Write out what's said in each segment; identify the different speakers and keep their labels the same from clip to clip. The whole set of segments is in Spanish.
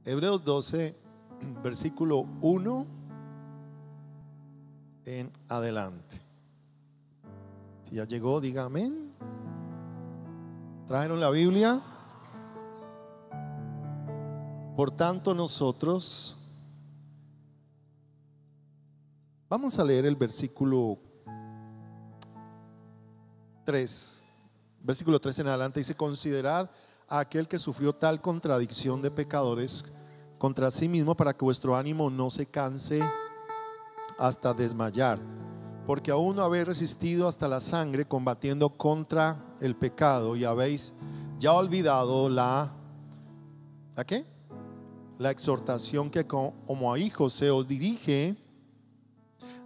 Speaker 1: Hebreos 12, versículo 1 en adelante. Si ya llegó, diga amén. ¿Trajeron la Biblia? Por tanto, nosotros vamos a leer el versículo 3. Versículo 3 en adelante dice: considerad a aquel que sufrió tal contradicción de pecadores contra sí mismo, para que vuestro ánimo no se canse hasta desmayar, porque aún no habéis resistido hasta la sangre combatiendo contra el pecado, y habéis ya olvidado ¿la qué? La exhortación que como a hijos se os dirige,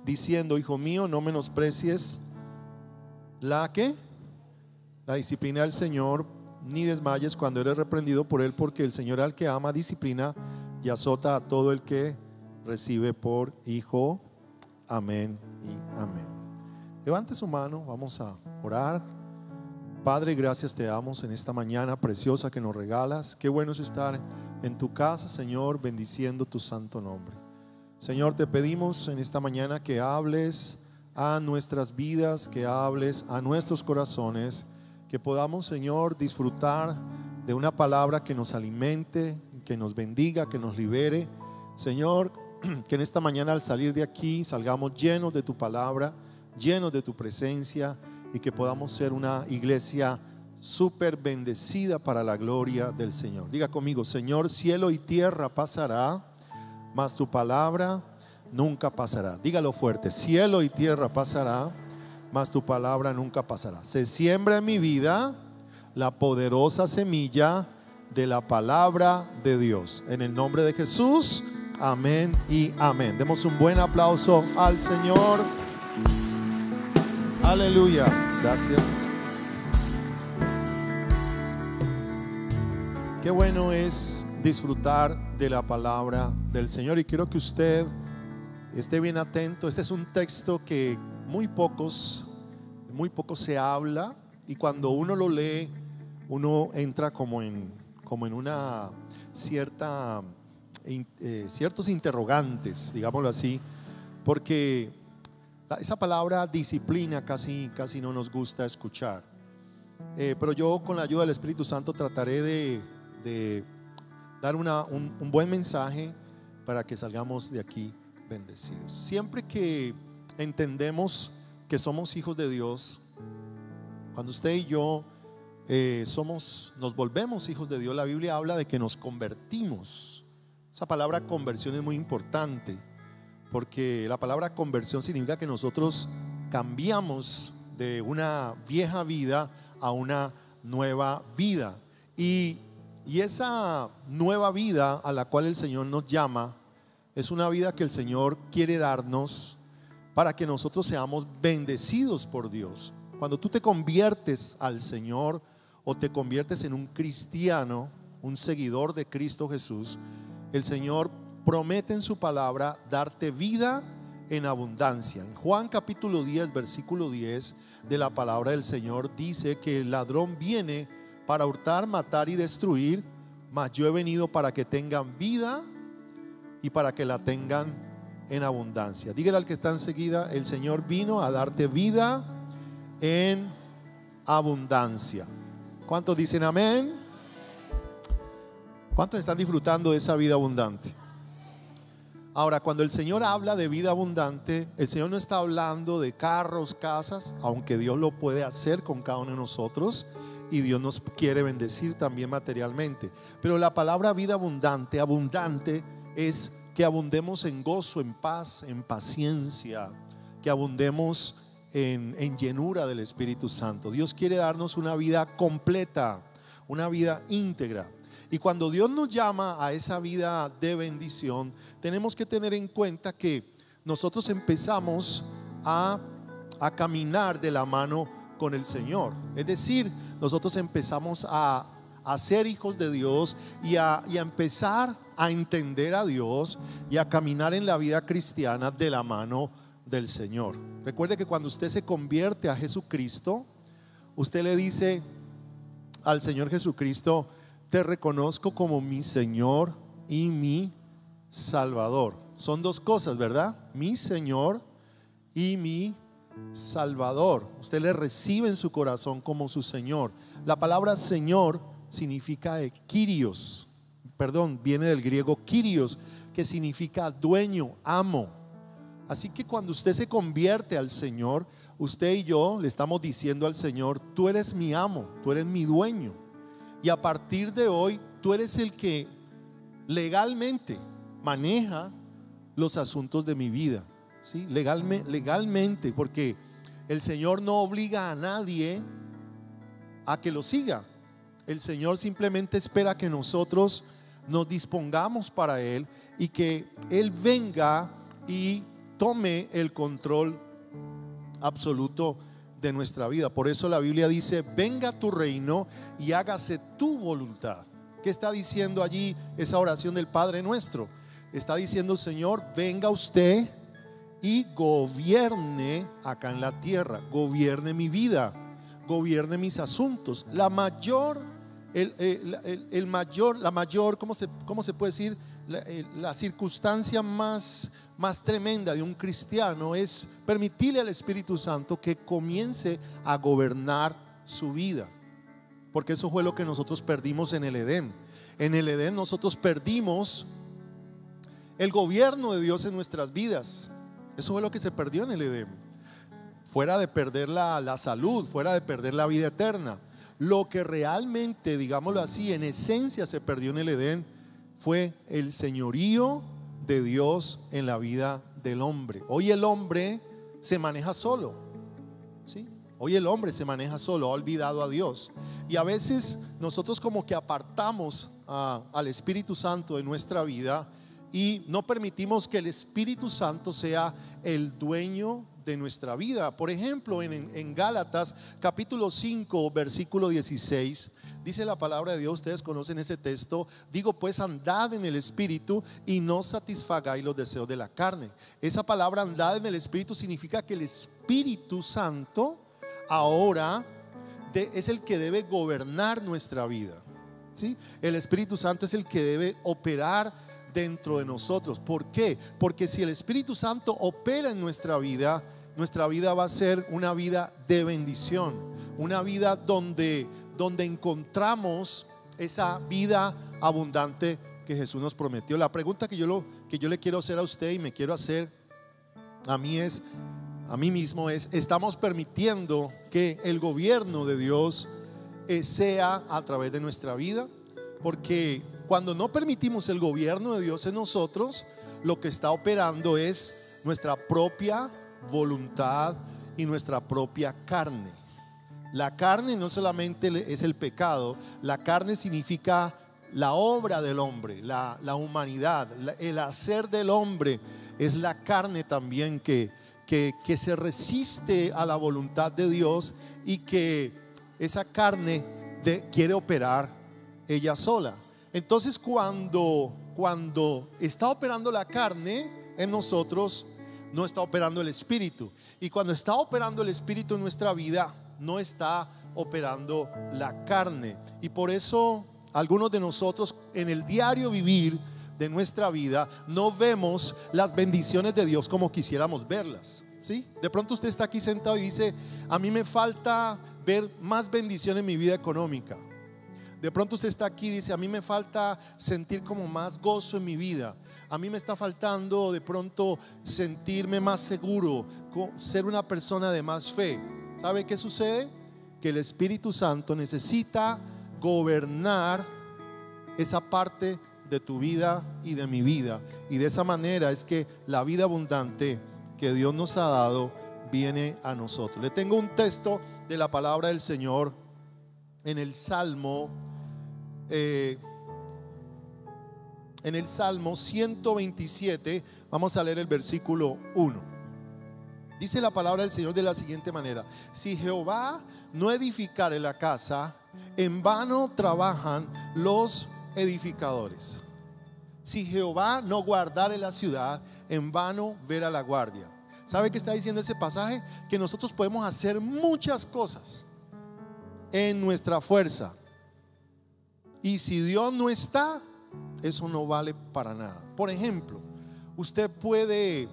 Speaker 1: diciendo: hijo mío, no menosprecies la ¿qué? La disciplina del Señor, ni desmayes cuando eres reprendido por él, porque el Señor al que ama disciplina y azota a todo el que recibe por hijo. Amén y amén. Levante su mano, vamos a orar. Padre, gracias te damos en esta mañana preciosa que nos regalas. Qué bueno es estar en tu casa, Señor, bendiciendo tu santo nombre. Señor, te pedimos en esta mañana que hables a nuestras vidas, que hables a nuestros corazones, que podamos, Señor, disfrutar de una palabra que nos alimente, que nos bendiga, que nos libere. Señor, que en esta mañana al salir de aquí salgamos llenos de tu palabra, llenos de tu presencia, y que podamos ser una iglesia súper bendecida para la gloria del Señor. Diga conmigo: Señor, cielo y tierra pasará, mas tu palabra nunca pasará. Dígalo fuerte: cielo y tierra pasará, mas tu palabra nunca pasará. Se siembra en mi vida la poderosa semilla de la palabra de Dios. En el nombre de Jesús, amén y amén. Demos un buen aplauso al Señor. Aleluya. Gracias. Qué bueno es disfrutar de la palabra del Señor, y quiero que usted esté bien atento. Este es un texto que muy poco se habla, y cuando uno lo lee, uno entra como en una ciertos interrogantes, digámoslo así, porque esa palabra disciplina casi no nos gusta escuchar, pero yo, con la ayuda del Espíritu Santo, trataré de dar un buen mensaje para que salgamos de aquí bendecidos. Siempre que entendemos que somos hijos de Dios, cuando usted y yo nos volvemos hijos de Dios, la Biblia habla de que nos convertimos. Esa palabra conversión es muy importante, porque la palabra conversión significa que nosotros cambiamos de una vieja vida a una nueva vida, y esa nueva vida a la cual el Señor nos llama es una vida que el Señor quiere darnos para que nosotros seamos bendecidos por Dios. Cuando tú te conviertes al Señor, o te conviertes en un cristiano, un seguidor de Cristo Jesús, el Señor promete en su palabra darte vida en abundancia. En Juan capítulo 10, versículo 10 de la palabra del Señor dice que el ladrón viene para hurtar, matar y destruir, mas yo he venido para que tengan vida y para que la tengan en abundancia. Dígale al que está enseguida: el Señor vino a darte vida en abundancia. ¿Cuántos dicen amén? ¿Cuántos están disfrutando de esa vida abundante? Ahora, cuando el Señor habla de vida abundante, el Señor no está hablando de carros, casas, aunque Dios lo puede hacer con cada uno de nosotros, y Dios nos quiere bendecir también materialmente. Pero la palabra vida abundante es que abundemos en gozo, en paz, en paciencia, que abundemos en llenura del Espíritu Santo. Dios quiere darnos una vida completa, una vida íntegra. Y cuando Dios nos llama a esa vida de bendición, tenemos que tener en cuenta que nosotros empezamos a caminar de la mano con el Señor. Es decir, nosotros empezamos a ser hijos de Dios, y a empezar a entender a Dios, y a caminar en la vida cristiana de la mano del Señor. Recuerde que cuando usted se convierte a Jesucristo, usted le dice al Señor Jesucristo: te reconozco como mi Señor y mi Salvador. Son dos cosas, ¿verdad? Mi Señor y mi Salvador. Usted le recibe en su corazón como su Señor. La palabra Señor significa Kyrios, viene del griego Kyrios, que significa dueño, amo. Así que cuando usted se convierte al Señor, usted y yo le estamos diciendo al Señor: tú eres mi amo, tú eres mi dueño, y a partir de hoy tú eres el que legalmente maneja los asuntos de mi vida, ¿sí? Legalmente, porque el Señor no obliga a nadie a que lo siga. El Señor simplemente espera que nosotros nos dispongamos para Él y que Él venga y tome el control absoluto de nuestra vida. Por eso la Biblia dice: venga tu reino y hágase tu voluntad. ¿Qué está diciendo allí esa oración del Padre Nuestro? Está diciendo: Señor, venga usted y gobierne acá en la tierra, gobierne mi vida, gobierne mis asuntos. La mayor, ¿cómo se puede decir? La circunstancia más tremenda de un cristiano es permitirle al Espíritu Santo que comience a gobernar su vida, porque eso fue lo que nosotros perdimos en el Edén. En el Edén nosotros perdimos el gobierno de Dios en nuestras vidas. Eso fue lo que se perdió en el Edén. Fuera de perder la salud, fuera de perder la vida eterna, lo que realmente, digámoslo así, en esencia se perdió en el Edén fue el señorío de Dios en la vida del hombre. Hoy el hombre se maneja solo, ¿sí? Hoy el hombre se maneja solo, ha olvidado a Dios. Y a veces nosotros como que apartamos al Espíritu Santo de nuestra vida y no permitimos que el Espíritu Santo sea el dueño de nuestra vida. Por ejemplo, en Gálatas capítulo 5 versículo 16 dice la palabra de Dios, ustedes conocen ese texto: digo pues, andad en el Espíritu y no satisfagáis los deseos de la carne. Esa palabra andad en el Espíritu significa que el Espíritu Santo ahora es el que debe gobernar nuestra vida, ¿sí? El Espíritu Santo es el que debe operar dentro de nosotros. ¿Por qué? Porque si el Espíritu Santo opera en nuestra vida va a ser una vida de bendición, una vida donde encontramos esa vida abundante que Jesús nos prometió. La pregunta que yo le quiero hacer a usted y me quiero hacer a mí mismo es: ¿estamos permitiendo que el gobierno de Dios sea a través de nuestra vida? Porque cuando no permitimos el gobierno de Dios en nosotros, lo que está operando es nuestra propia voluntad y nuestra propia carne. La carne no solamente es el pecado, la carne significa la obra del hombre, la humanidad, el hacer del hombre. Es la carne también que se resiste a la voluntad de Dios y que esa carne quiere operar ella sola. Entonces cuando está operando la carne en nosotros, no está operando el Espíritu. Y cuando está operando el Espíritu en nuestra vida, no está operando la carne. Y por eso algunos de nosotros en el diario vivir de nuestra vida no vemos las bendiciones de Dios como quisiéramos verlas, ¿sí? De pronto usted está aquí sentado y dice: a mí me falta ver más bendición en mi vida económica. De pronto usted está aquí y dice: a mí me falta sentir como más gozo en mi vida. A mí me está faltando de pronto sentirme más seguro, ser una persona de más fe. ¿Sabe qué sucede? Que el Espíritu Santo necesita gobernar esa parte de tu vida y de mi vida. Y de esa manera es que la vida abundante que Dios nos ha dado viene a nosotros. Le tengo un texto de la palabra del Señor en el Salmo 127. Vamos a leer el versículo 1. Dice la palabra del Señor de la siguiente manera: si Jehová no edificare la casa, en vano trabajan los edificadores. Si Jehová no guardare la ciudad, en vano vela la guardia. ¿Sabe qué está diciendo ese pasaje? Que nosotros podemos hacer muchas cosas en nuestra fuerza, y si Dios no está, eso no vale para nada. Por ejemplo, usted puede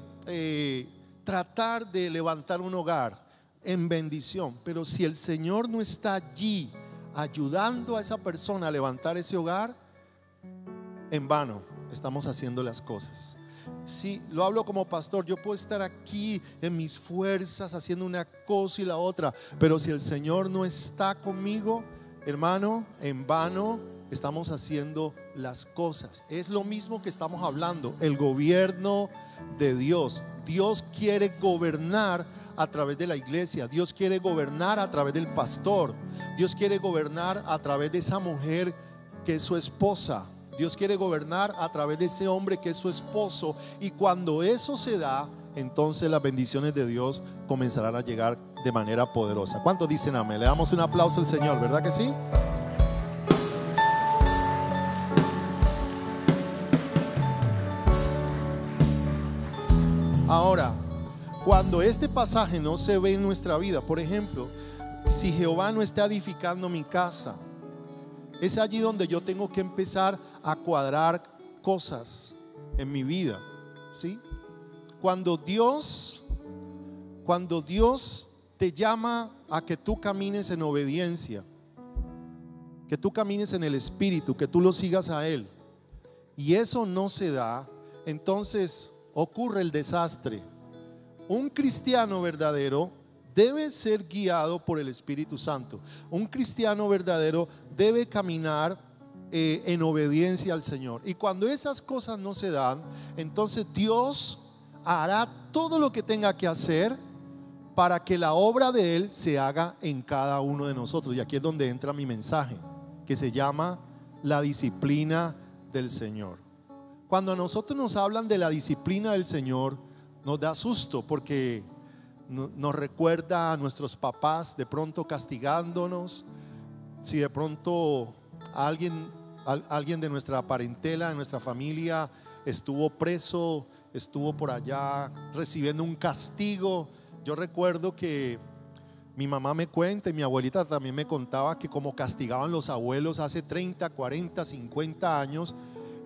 Speaker 1: tratar de levantar un hogar en bendición, pero si el Señor no está allí ayudando a esa persona a levantar ese hogar, en vano estamos haciendo las cosas. Sí, lo hablo como pastor, yo puedo estar aquí en mis fuerzas haciendo una cosa y la otra, pero si el Señor no está conmigo, hermano, en vano estamos haciendo las cosas. Es lo mismo que estamos hablando, el gobierno de Dios. Dios quiere gobernar a través de la iglesia, Dios quiere gobernar a través del pastor, Dios quiere gobernar a través de esa mujer que es su esposa, Dios quiere gobernar a través de ese hombre que es su esposo. Y cuando eso se da, entonces las bendiciones de Dios comenzarán a llegar de manera poderosa. ¿Cuántos dicen amén? Le damos un aplauso al Señor, ¿verdad que sí? Ahora, cuando este pasaje no se ve en nuestra vida, por ejemplo, si Jehová no está edificando mi casa, es allí donde yo tengo que empezar a cuadrar cosas en mi vida, ¿sí? Cuando Dios te llama a que tú camines en obediencia, que tú camines en el Espíritu, que tú lo sigas a Él, y eso no se da, entonces ocurre el desastre. Un cristiano verdadero debe ser guiado por el Espíritu Santo. Un cristiano verdadero debe caminar en obediencia al Señor. Y cuando esas cosas no se dan, entonces Dios hará todo lo que tenga que hacer para que la obra de Él se haga en cada uno de nosotros. Y aquí es donde entra mi mensaje, que se llama la disciplina del Señor. Cuando a nosotros nos hablan de la disciplina del Señor, nos da susto, porque nos recuerda a nuestros papás de pronto castigándonos. Si de pronto alguien de nuestra parentela, de nuestra familia estuvo preso, estuvo por allá recibiendo un castigo. Yo recuerdo que mi mamá me cuenta, y mi abuelita también me contaba, que como castigaban los abuelos hace 30, 40, 50 años,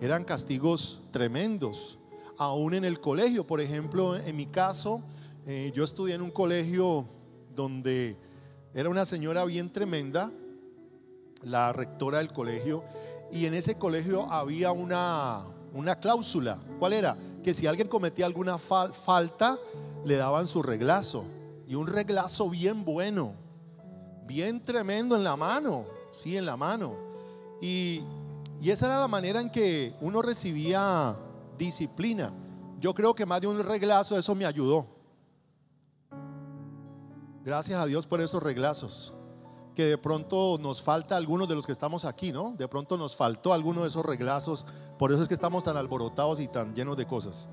Speaker 1: eran castigos tremendos. Aún en el colegio, por ejemplo, en mi caso, yo estudié en un colegio donde era una señora bien tremenda, la rectora del colegio, y en ese colegio había una cláusula. ¿Cuál era? Que si alguien cometía alguna falta, le daban su reglazo, y un reglazo bien bueno, bien tremendo en la mano, sí, en la mano. Y esa era la manera en que uno recibía disciplina. Yo creo que más de un reglazo, eso me ayudó. Gracias a Dios por esos reglazos. Que de pronto nos falta algunos de los que estamos aquí, ¿no? De pronto nos faltó alguno de esos reglazos. Por eso es que estamos tan alborotados y tan llenos de cosas.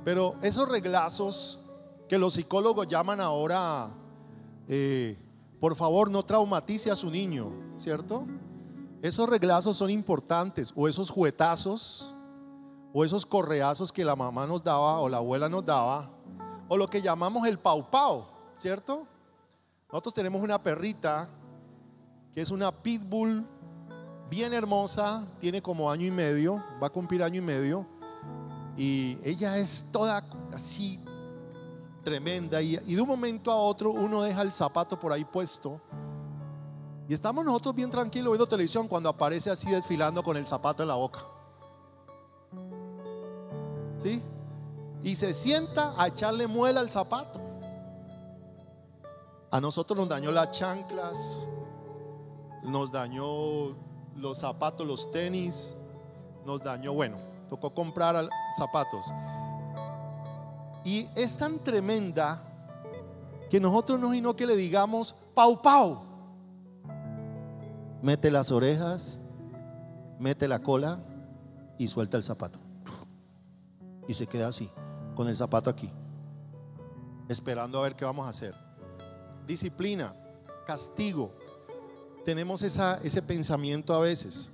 Speaker 1: Pero esos reglazos que los psicólogos llaman ahora, por favor no traumatice a su niño, ¿cierto? Esos reglazos son importantes. O esos juguetazos, o esos correazos que la mamá nos daba o la abuela nos daba, o lo que llamamos el pau pau, ¿cierto? Nosotros tenemos una perrita que es una pitbull bien hermosa, tiene como año y medio, va a cumplir año y medio, y ella es toda así tremenda, y de un momento a otro uno deja el zapato por ahí puesto y estamos nosotros bien tranquilos viendo televisión, cuando aparece así desfilando con el zapato en la boca, ¿sí? Y se sienta a echarle muela al zapato. A nosotros nos dañó las chanclas, nos dañó los zapatos, los tenis, nos dañó, bueno, tocó comprar zapatos. Y es tan tremenda que nosotros no sino que le digamos pau pau, mete las orejas, mete la cola y suelta el zapato, y se queda así con el zapato aquí, esperando a ver qué vamos a hacer. Disciplina, castigo. Tenemos ese pensamiento a veces.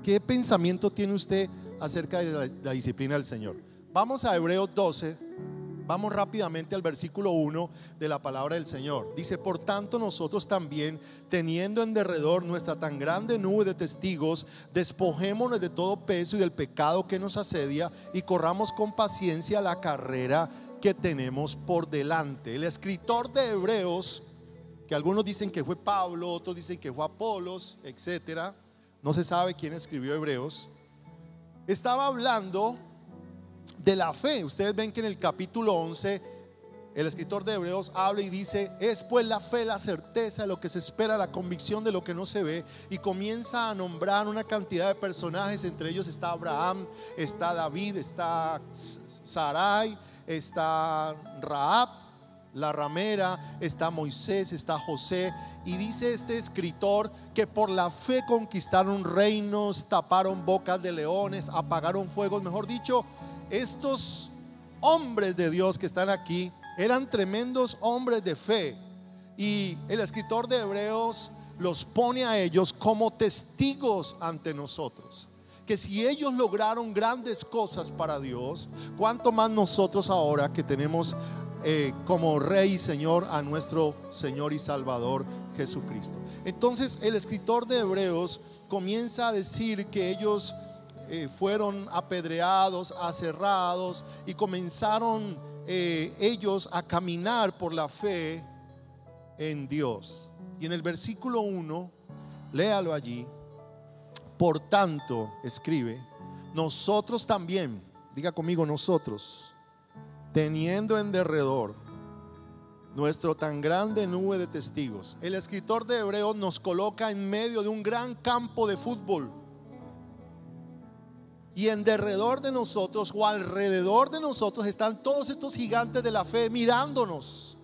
Speaker 1: ¿Qué pensamiento tiene usted acerca de la disciplina del Señor? Vamos a Hebreos 12, Vamos rápidamente al versículo 1 de la palabra del Señor. Dice: por tanto nosotros también, teniendo en derredor nuestra tan grande nube de testigos, despojémonos de todo peso y del pecado que nos asedia, y corramos con paciencia la carrera que tenemos por delante. El escritor de Hebreos, que algunos dicen que fue Pablo, otros dicen que fue Apolos, etcétera, no se sabe quién escribió Hebreos, estaba hablando de la fe. Ustedes ven que en el capítulo 11 el escritor de Hebreos habla y dice: es pues la fe la certeza de lo que se espera, la convicción de lo que no se ve, y comienza a nombrar una cantidad de personajes. Entre ellos está Abraham, está David, está Sarai, está Rahab la ramera, está Moisés, está José. Y dice este escritor que por la fe conquistaron reinos, taparon bocas de leones, apagaron fuegos. Mejor dicho, estos hombres de Dios que están aquí eran tremendos hombres de fe, y el escritor de Hebreos los pone a ellos como testigos ante nosotros, que si ellos lograron grandes cosas para Dios, cuánto más nosotros ahora que tenemos como Rey y Señor a nuestro Señor y Salvador Jesucristo. Entonces el escritor de Hebreos comienza a decir que ellos fueron apedreados, aserrados, y comenzaron ellos a caminar por la fe en Dios. Y en el versículo 1, léalo allí: por tanto, escribe, nosotros también, diga conmigo, nosotros, teniendo en derredor nuestro tan grande nube de testigos. El escritor de Hebreos nos coloca en medio de un gran campo de fútbol, y en derredor de nosotros o alrededor de nosotros están todos estos gigantes de la fe mirándonos,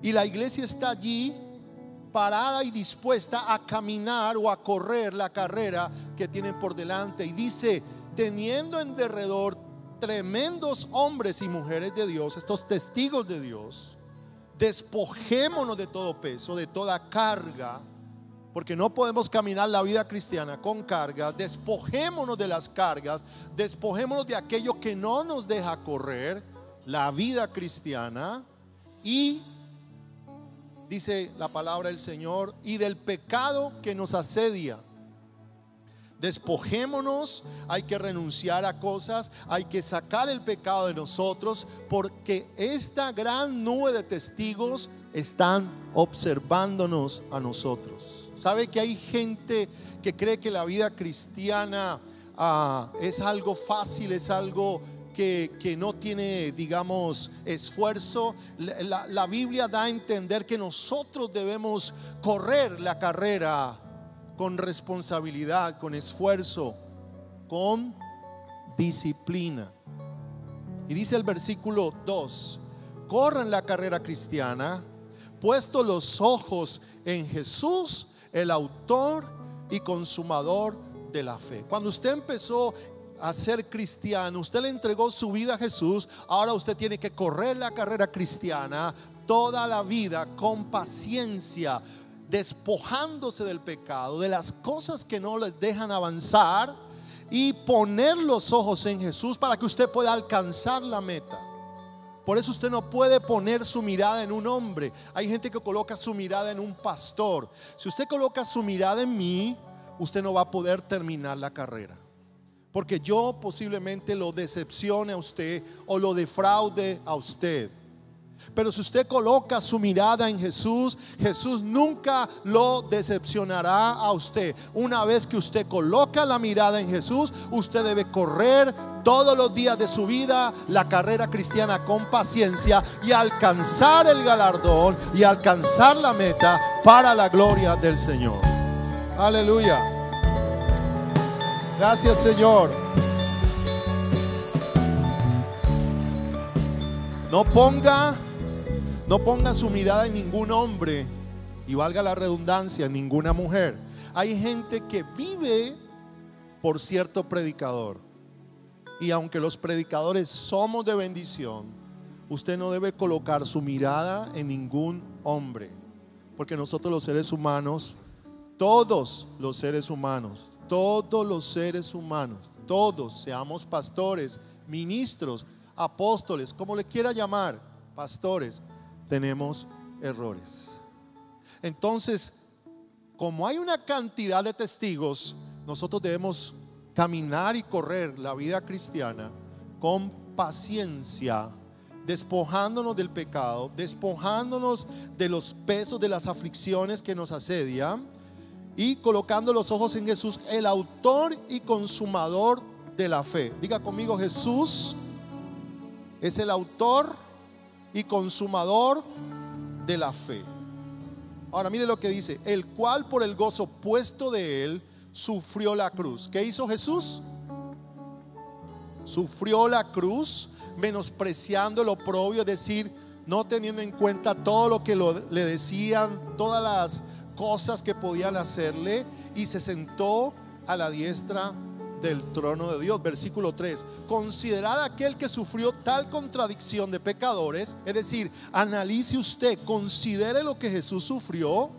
Speaker 1: y la iglesia está allí parada y dispuesta a caminar o a correr la carrera que tienen por delante. Y dice: teniendo en derredor tremendos hombres y mujeres de Dios, estos testigos de Dios, despojémonos de todo peso, de toda carga, porque no podemos caminar la vida cristiana con cargas. Despojémonos de las cargas, despojémonos de aquello que no nos deja correr la vida cristiana, y dice la palabra del Señor, y del pecado que nos asedia. Despojémonos, hay que renunciar a cosas, hay que sacar el pecado de nosotros, porque esta gran nube de testigos están observándonos a nosotros. ¿Sabe que hay gente que cree que la vida cristiana es algo fácil, es algo que no tiene, digamos, esfuerzo? La Biblia da a entender que nosotros debemos correr la carrera con responsabilidad, con esfuerzo, con disciplina. Y dice el versículo 2: corran la carrera cristiana, puesto los ojos en Jesús, el autor y consumador de la fe. Cuando usted empezó a ser cristiano, usted le entregó su vida a Jesús. Ahora usted tiene que correr la carrera cristiana toda la vida con paciencia, despojándose del pecado, de las cosas que no les dejan avanzar, y poner los ojos en Jesús para que usted pueda alcanzar la meta. Por eso usted no puede poner su mirada en un hombre. Hay gente que coloca su mirada en un pastor. Si usted coloca su mirada en mí, usted no va a poder terminar la carrera, porque yo posiblemente lo decepcione a usted o lo defraude a usted. Pero si usted coloca su mirada en Jesús, Jesús nunca lo decepcionará a usted. Una vez que usted coloca la mirada en Jesús, usted debe correr todos los días de su vida la carrera cristiana con paciencia, y alcanzar el galardón y alcanzar la meta para la gloria del Señor. Aleluya. Gracias, Señor. No ponga su mirada en ningún hombre, y valga la redundancia, en ninguna mujer. Hay gente que vive por cierto predicador, y aunque los predicadores somos de bendición, usted no debe colocar su mirada en ningún hombre, porque nosotros los seres humanos, todos los seres humanos, todos, seamos pastores, ministros, apóstoles, como le quiera llamar, pastores, tenemos errores. Entonces, como hay una cantidad de testigos, nosotros debemos caminar y correr la vida cristiana con paciencia, despojándonos del pecado, despojándonos de los pesos, de las aflicciones que nos asedian, y colocando los ojos en Jesús, el autor y consumador de la fe. Diga conmigo: Jesús es el autor y consumador de la fe. Ahora mire lo que dice: el cual por el gozo puesto de él sufrió la cruz. ¿Qué hizo Jesús? Sufrió la cruz, menospreciando lo oprobio, es decir, no teniendo en cuenta todo lo que le decían, todas las cosas que podían hacerle, y se sentó a la diestra del trono de Dios. Versículo 3: considerad aquel que sufrió tal contradicción de pecadores, es decir, analice usted, considere lo que Jesús sufrió,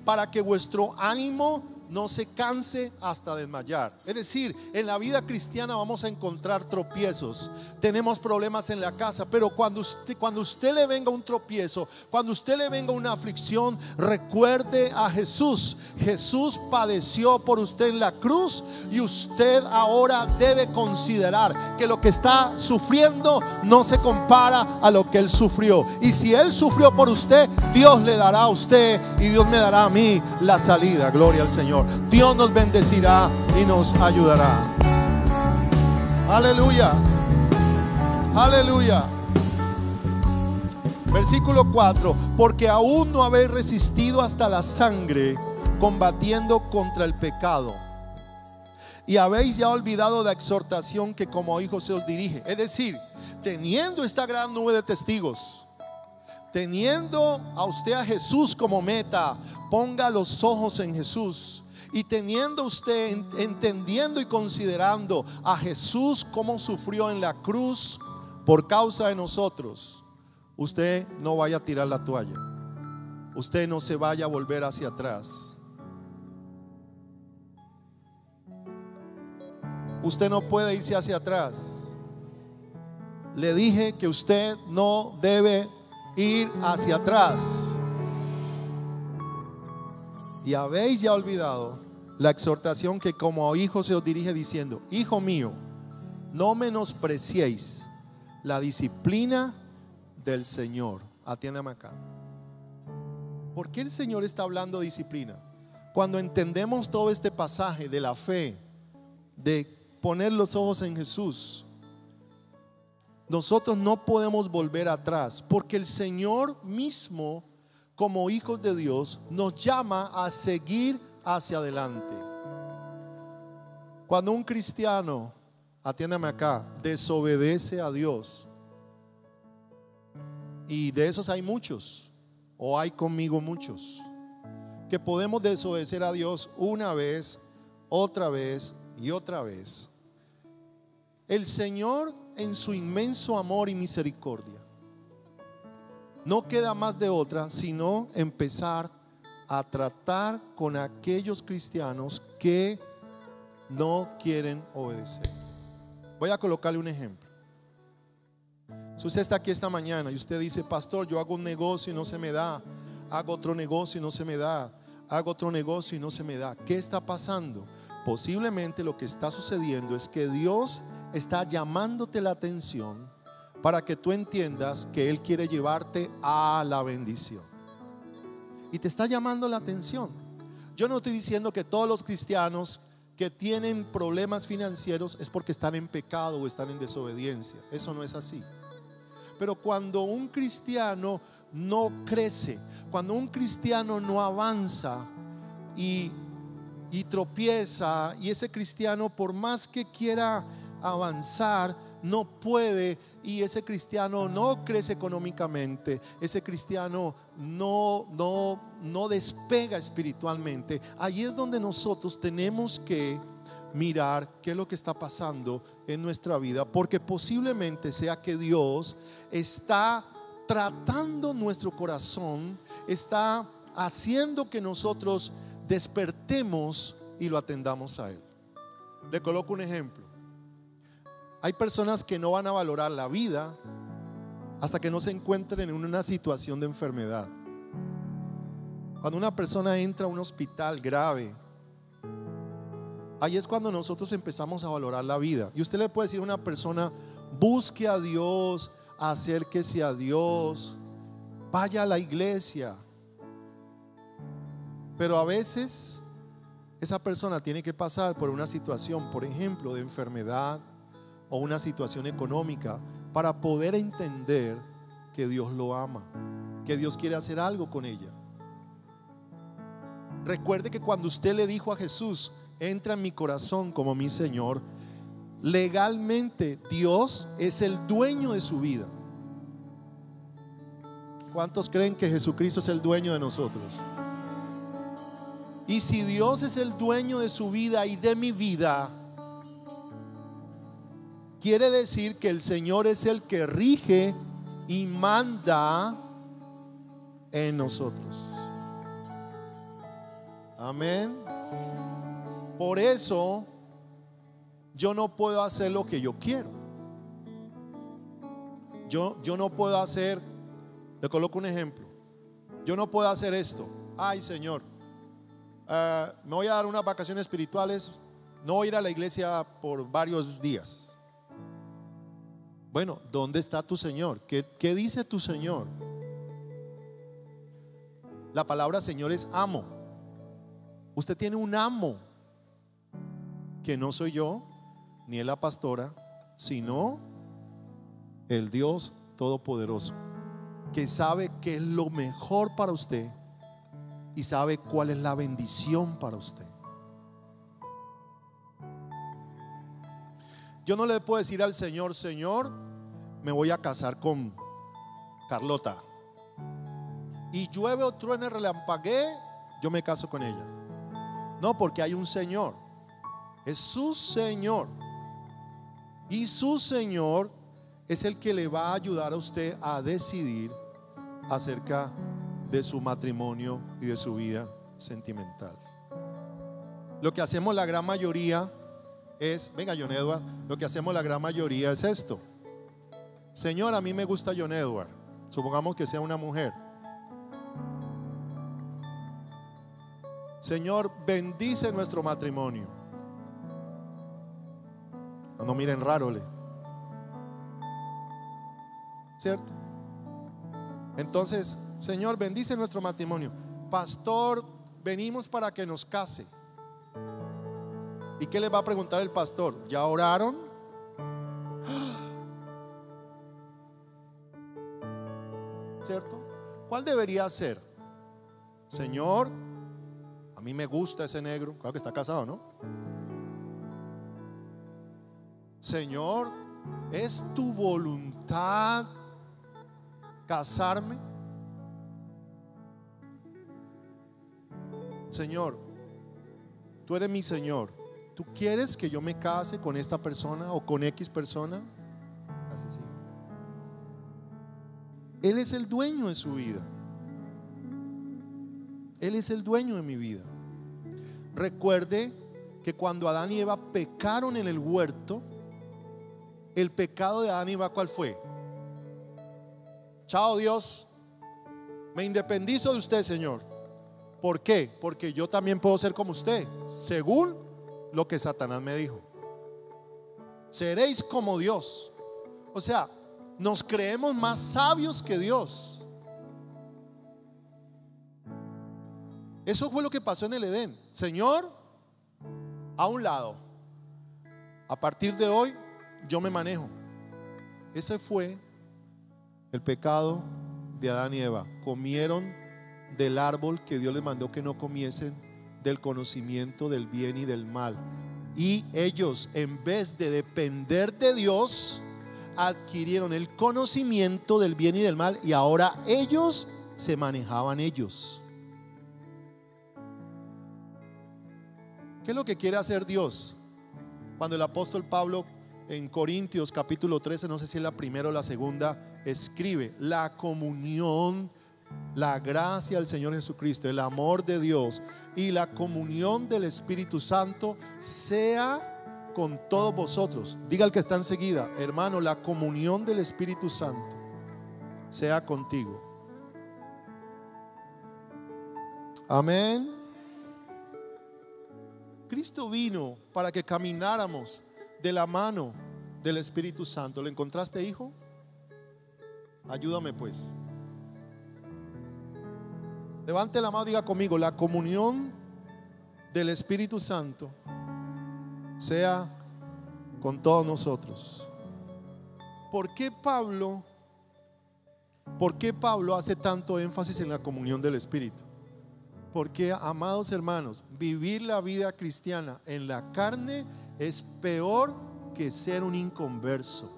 Speaker 1: para que vuestro ánimo no se canse hasta desmayar. Es decir, en la vida cristiana vamos a encontrar tropiezos, tenemos problemas en la casa, pero cuando usted le venga un tropiezo, cuando usted le venga una aflicción, recuerde a Jesús. Jesús padeció por usted en la cruz, y usted ahora debe considerar que lo que está sufriendo no se compara a lo que él sufrió. Y si él sufrió por usted, Dios le dará a usted y Dios me dará a mí la salida. Gloria al Señor. Dios nos bendecirá y nos ayudará. Aleluya. Aleluya. Versículo 4: porque aún no habéis resistido hasta la sangre, combatiendo contra el pecado, y habéis ya olvidado la exhortación que como hijos se os dirige. Es decir, teniendo esta gran nube de testigos, teniendo a usted a Jesús como meta, ponga los ojos en Jesús. Y teniendo usted, entendiendo y considerando a Jesús como sufrió en la cruz por causa de nosotros, usted no vaya a tirar la toalla, usted no se vaya a volver hacia atrás. Usted no puede irse hacia atrás. Le dije que usted no debe ir hacia atrás. Y habéis ya olvidado la exhortación que como hijo se os dirige, diciendo: hijo mío, no menospreciéis la disciplina del Señor. Atiéndame acá. ¿Por qué el Señor está hablando de disciplina? Cuando entendemos todo este pasaje de la fe, de poner los ojos en Jesús, nosotros no podemos volver atrás, porque el Señor mismo, como hijos de Dios, nos llama a seguir hacia adelante. Cuando un cristiano, atiéndame acá, desobedece a Dios, y de esos hay muchos, o hay conmigo muchos, que podemos desobedecer a Dios una vez, otra vez y otra vez. El Señor, en su inmenso amor y misericordia, no queda más de otra sino empezar a tratar con aquellos cristianos que no quieren obedecer. Voy a colocarle un ejemplo. Si usted está aquí esta mañana y usted dice: pastor, yo hago un negocio y no se me da, hago otro negocio y no se me da, hago otro negocio y no se me da. ¿Qué está pasando? Posiblemente lo que está sucediendo es que Dios está llamándote la atención para que tú entiendas que Él quiere llevarte a la bendición. Y te está llamando la atención. Yo no estoy diciendo que todos los cristianos que tienen problemas financieros es porque están en pecado o están en desobediencia. Eso no es así. Pero cuando un cristiano no crece, cuando un cristiano no avanza y tropieza, y ese cristiano, por más que quiera avanzar, no puede, y ese cristiano no crece económicamente, ese cristiano no despega espiritualmente, ahí es donde nosotros tenemos que mirar qué es lo que está pasando en nuestra vida, porque posiblemente sea que Dios está tratando nuestro corazón, está haciendo que nosotros despertemos y lo atendamos a Él. Le coloco un ejemplo. Hay personas que no van a valorar la vida hasta que no se encuentren en una situación de enfermedad. Cuando una persona entra a un hospital grave, ahí es cuando nosotros empezamos a valorar la vida. Y usted le puede decir a una persona: busque a Dios, acérquese a Dios, vaya a la iglesia. Pero a veces esa persona tiene que pasar por una situación, por ejemplo, de enfermedad o una situación económica, para poder entender que Dios lo ama, que Dios quiere hacer algo con ella. Recuerde que cuando usted le dijo a Jesús: entra en mi corazón como mi Señor, legalmente Dios es el dueño de su vida. ¿Cuántos creen que Jesucristo es el dueño de nosotros? Y si Dios es el dueño de su vida y de mi vida, quiere decir que el Señor es el que rige y manda en nosotros. Amén. Por eso yo no puedo hacer lo que yo quiero. Yo no puedo hacer, le coloco un ejemplo. Yo no puedo hacer esto. Ay, Señor, me voy a dar unas vacaciones espirituales, no voy a ir a la iglesia por varios días. Bueno, ¿dónde está tu Señor? ¿Qué dice tu Señor? La palabra Señor es amo. Usted tiene un amo, que no soy yo, ni es la pastora, sino el Dios Todopoderoso, que sabe qué es lo mejor para usted y sabe cuál es la bendición para usted. Yo no le puedo decir al Señor: Señor, me voy a casar con Carlota, y llueve o truene, relampaguee, yo me caso con ella. No, porque hay un Señor, es su Señor, y su Señor es el que le va a ayudar a usted a decidir acerca de su matrimonio y de su vida sentimental. Lo que hacemos la gran mayoría es, venga John Edward, lo que hacemos la gran mayoría es esto: Señor, a mí me gusta John Edward, supongamos que sea una mujer. Señor, bendice nuestro matrimonio. No miren raro, ¿cierto? Entonces, Señor, bendice nuestro matrimonio. Pastor, venimos para que nos case. ¿Y qué le va a preguntar el pastor? ¿Ya oraron? ¿Cierto? ¿Cuál debería ser? Señor, a mí me gusta ese negro. Claro que está casado, ¿no? Señor, ¿es tu voluntad casarme? Señor, tú eres mi Señor. ¿Tú quieres que yo me case con esta persona o con X persona? Así sí. Él es el dueño de su vida. Él es el dueño de mi vida. Recuerde que cuando Adán y Eva pecaron en el huerto, el pecado de Adán y Eva, ¿cuál fue? Chao Dios, me independizo de usted, Señor. ¿Por qué? Porque yo también puedo ser como usted, según lo que Satanás me dijo. Seréis como Dios. O sea, nos creemos más sabios que Dios. Eso fue lo que pasó en el Edén. Señor, a un lado. A partir de hoy yo me manejo. Ese fue el pecado de Adán y Eva. Comieron del árbol que Dios les mandó que no comiesen, del conocimiento del bien y del mal. Y ellos, en vez de depender de Dios, adquirieron el conocimiento del bien y del mal, y ahora ellos se manejaban ellos. ¿Qué es lo que quiere hacer Dios? Cuando el apóstol Pablo en Corintios capítulo 13, no sé si es la primera o la segunda, escribe: la comunión, la gracia del Señor Jesucristo, el amor de Dios y la comunión del Espíritu Santo sea con todos vosotros. Diga al que está enseguida: hermano, la comunión del Espíritu Santo sea contigo. Amén. Cristo vino para que camináramos de la mano del Espíritu Santo. ¿Lo encontraste, hijo? Ayúdame pues. Levante la mano, diga conmigo: la comunión del Espíritu Santo sea con todos nosotros. ¿Por qué Pablo hace tanto énfasis en la comunión del Espíritu? Porque, amados hermanos, vivir la vida cristiana en la carne es peor que ser un inconverso.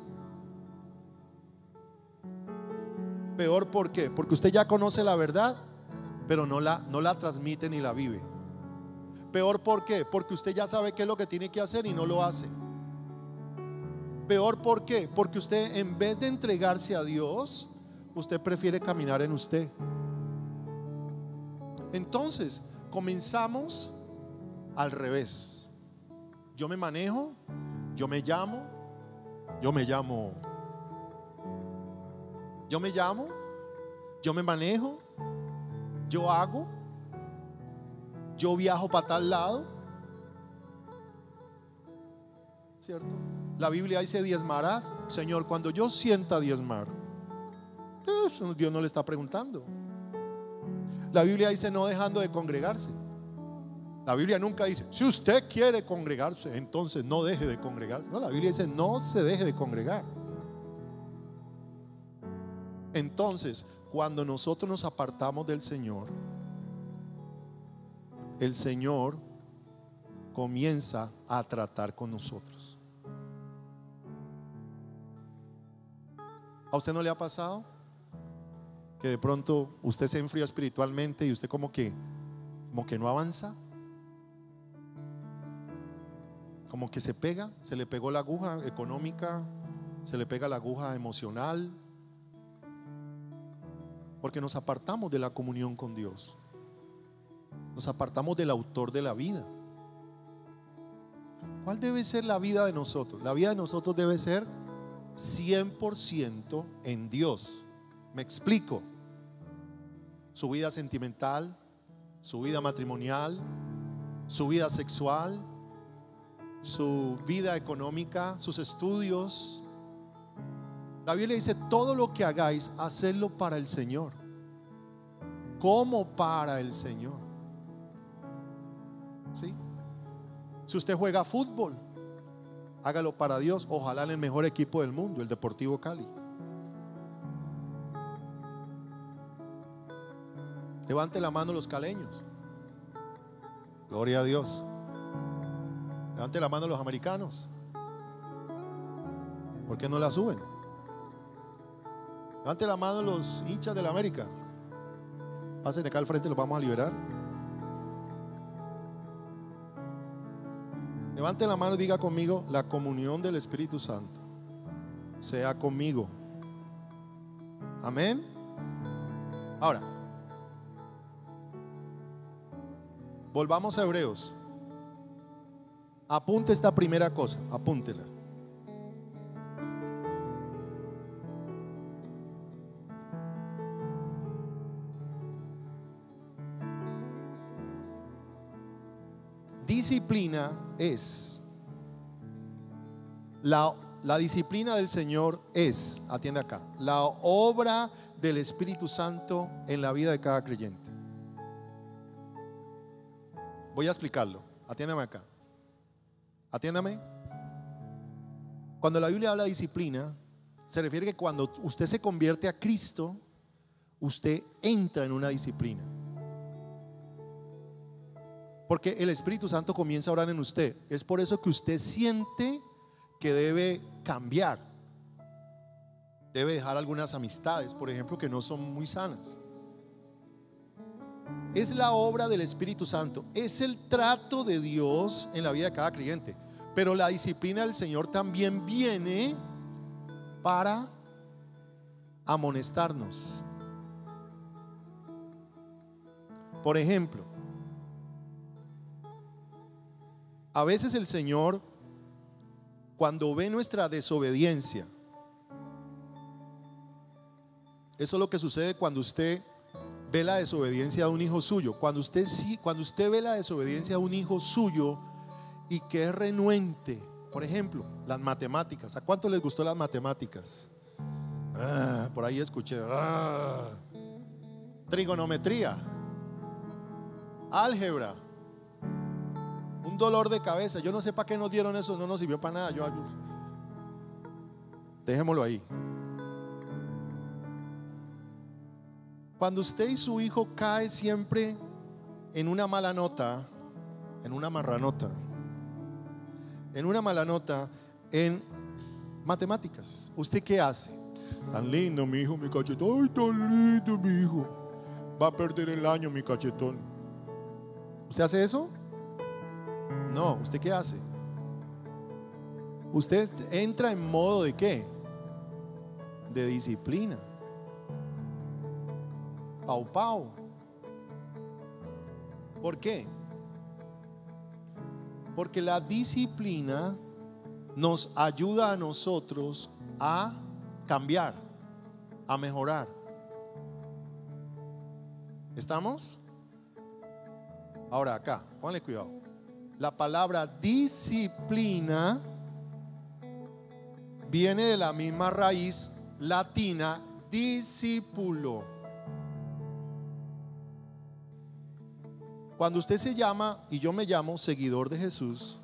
Speaker 1: Peor, ¿por qué? Porque usted ya conoce la verdad, pero no la transmite ni la vive. Peor, ¿por qué? Porque usted ya sabe qué es lo que tiene que hacer y no lo hace. Peor, ¿por qué? Porque usted, en vez de entregarse a Dios, usted prefiere caminar en usted. Entonces comenzamos al revés. Yo me manejo, yo me llamo, yo me manejo, yo hago, yo viajo para tal lado, ¿cierto? La Biblia dice: diezmarás. Señor, cuando yo sienta diezmar, eso Dios no le está preguntando. La Biblia dice: no dejando de congregarse. La Biblia nunca dice: si usted quiere congregarse, entonces no deje de congregarse. No, la Biblia dice: no se deje de congregar. Entonces, cuando nosotros nos apartamos del Señor, el Señor comienza a tratar con nosotros. ¿A usted no le ha pasado que de pronto usted se enfría espiritualmente y usted como que no avanza? Como que se le pegó la aguja económica, se le pega la aguja emocional, porque nos apartamos de la comunión con Dios. Nos apartamos del autor de la vida. ¿Cuál debe ser la vida de nosotros? La vida de nosotros debe ser 100% en Dios. Me explico. Su vida sentimental, su vida matrimonial, su vida sexual, su vida económica, sus estudios. La Biblia dice: todo lo que hagáis, hacedlo para el Señor. Como para el Señor. ¿Sí? Si usted juega fútbol, hágalo para Dios. Ojalá en el mejor equipo del mundo, el Deportivo Cali. Levante la mano los caleños. Gloria a Dios. Levante la mano los americanos. ¿Por qué no la suben? Levante la mano los hinchas de la América. Pasen de acá al frente, los vamos a liberar. Levante la mano y diga conmigo: la comunión del Espíritu Santo sea conmigo. Amén. Ahora, volvamos a Hebreos. Apunte esta primera cosa, apúntela. Disciplina es la disciplina del Señor es, atiende acá, la obra del Espíritu Santo en la vida de cada creyente. Voy a explicarlo. Atiéndame acá. Atiéndame. Cuando la Biblia habla de disciplina, se refiere que cuando usted se convierte a Cristo, usted entra en una disciplina. Porque el Espíritu Santo comienza a orar en usted. Es por eso que usted siente que debe cambiar. Debe dejar algunas amistades, por ejemplo, que no son muy sanas. Es la obra del Espíritu Santo. Es el trato de Dios en la vida de cada creyente. Pero la disciplina del Señor también viene para amonestarnos. Por ejemplo, a veces el Señor cuando ve nuestra desobediencia, eso es lo que sucede cuando usted ve la desobediencia de un hijo suyo. Cuando usted ve la desobediencia de un hijo suyo y que es renuente, por ejemplo, las matemáticas. ¿A cuánto les gustó las matemáticas? Por ahí escuché. Trigonometría, álgebra, un dolor de cabeza. Yo no sé para qué nos dieron eso, no nos sirvió para nada. Dejémoslo ahí. Cuando usted y su hijo cae siempre en una mala nota, en una marranota, en una mala nota en matemáticas, ¿usted qué hace? Tan lindo mi hijo, mi cachetón. Ay, tan lindo mi hijo. Va a perder el año mi cachetón. ¿Usted hace eso? No, ¿usted qué hace? Usted entra en modo de ¿qué? De disciplina. Pau pau. ¿Por qué? Porque la disciplina nos ayuda a nosotros a cambiar, a mejorar. ¿Estamos? Ahora acá, ponle cuidado. La palabra disciplina viene de la misma raíz latina, discípulo. Cuando usted se llama y yo me llamo seguidor de Jesús,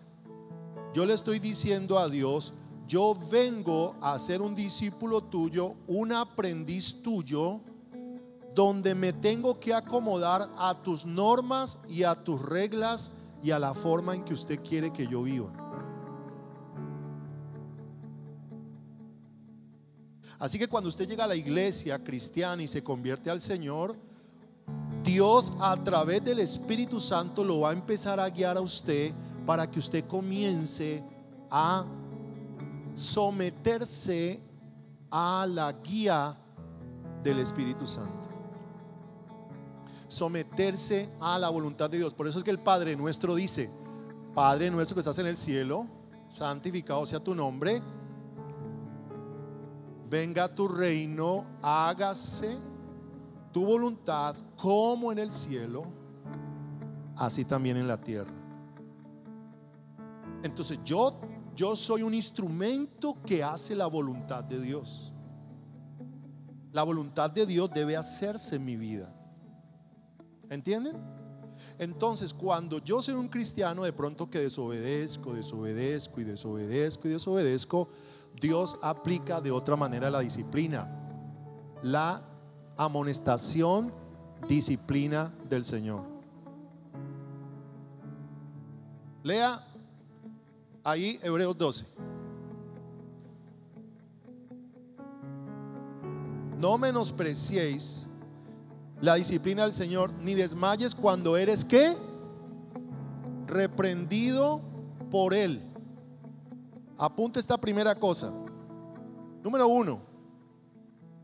Speaker 1: yo le estoy diciendo a Dios: yo vengo a ser un discípulo tuyo, un aprendiz tuyo, donde me tengo que acomodar a tus normas y a tus reglas y a la forma en que usted quiere que yo viva. Así que cuando usted llega a la iglesia cristiana y se convierte al Señor, Dios a través del Espíritu Santo lo va a empezar a guiar a usted para que usted comience a someterse a la guía del Espíritu Santo, someterse a la voluntad de Dios. Por eso es que el Padre Nuestro dice: Padre nuestro que estás en el cielo, santificado sea tu nombre, venga tu reino, hágase tu voluntad como en el cielo, así también en la tierra. Entonces yo soy un instrumento que hace la voluntad de Dios. La voluntad de Dios debe hacerse en mi vida. ¿Entienden? Entonces cuando yo soy un cristiano de pronto que desobedezco, Dios aplica de otra manera la disciplina, la amonestación, disciplina del Señor. Lea ahí Hebreos 12. No menospreciéis la disciplina del Señor, ni desmayes cuando eres ¿qué? Reprendido por Él. Apunta esta primera cosa. Número 1.